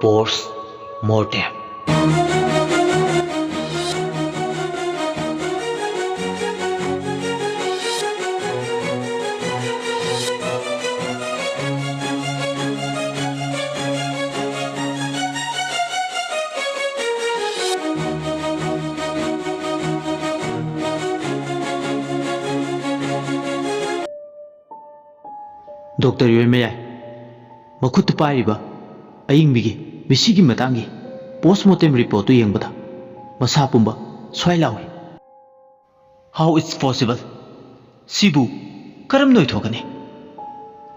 Post mortem. Doctor योरमयाई मखुत पाइबा अयिंबिगी बिसिगी मतांगी पोस्टमार्टम रिपोर्ट येंबदा मसा पुंबा स्वाइलावी। How it's possible? सिबु करम नोइथोगनी?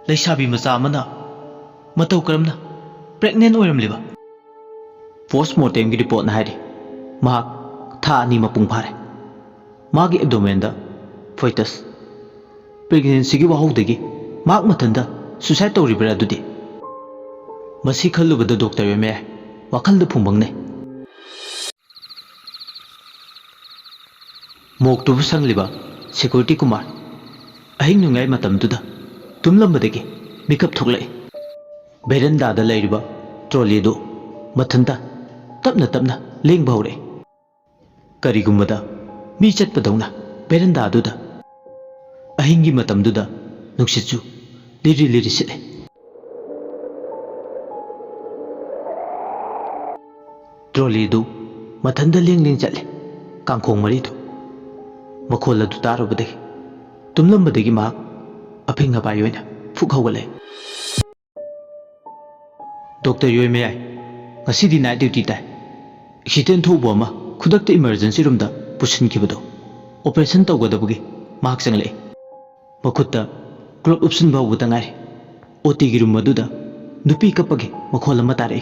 लैसाबी मचा मना मतौ करमना प्रेग्नेंट ओइरमलिबा? पोस्टमार्टम की रिपोर्ट नाइरी महाक था अनि मपुंग फारे। मागी एब्डोमेन दा फोइटस प्रेग्नेंसी की वाहौदगी माक मतंदा सुसाइड तौरिब्रा दुदी मसी खल्लुबदा डॉक्टर योरमयाई वाखलदा फुंबंगने। मोक्तुबु संगलिबा सिक्योरिटी कुमार अहिंग नुंगाई मतमदुदा तुमलंबदगी मिकअप थोक्लई। बेरंदादा लैरिबा ट्रॉलीदो मथंता तपना तपना लेंबा हौरे। करिगुमदा मी चटपदौना बेरंदादुदा अहिंगी मतमदुदा नुक्सिचु लिरि लिरि सिले। ट्रॉलीदु मथंदा लेंग लेंग चले। कांखोंग मरीदु मखोल अदु तारुबदगी तुमलंबदगी मा अफिंग अपाई ओइना फुक हौगले। डॉक्टर योरमयाई ngasi नाइट ड्यूटी ताई। एक्सीडेंट थोबो अमा खुदक्ता इमरजेंसी रूम दा पुसिनखिबदो ऑपरेशन तौगदबगी माक चंगले। मखुत्ता ग्लोव उपसिन बाउबदा ngairi। ओटी की रूम अदुदा नुपी कपगे मखोल अमा तारई।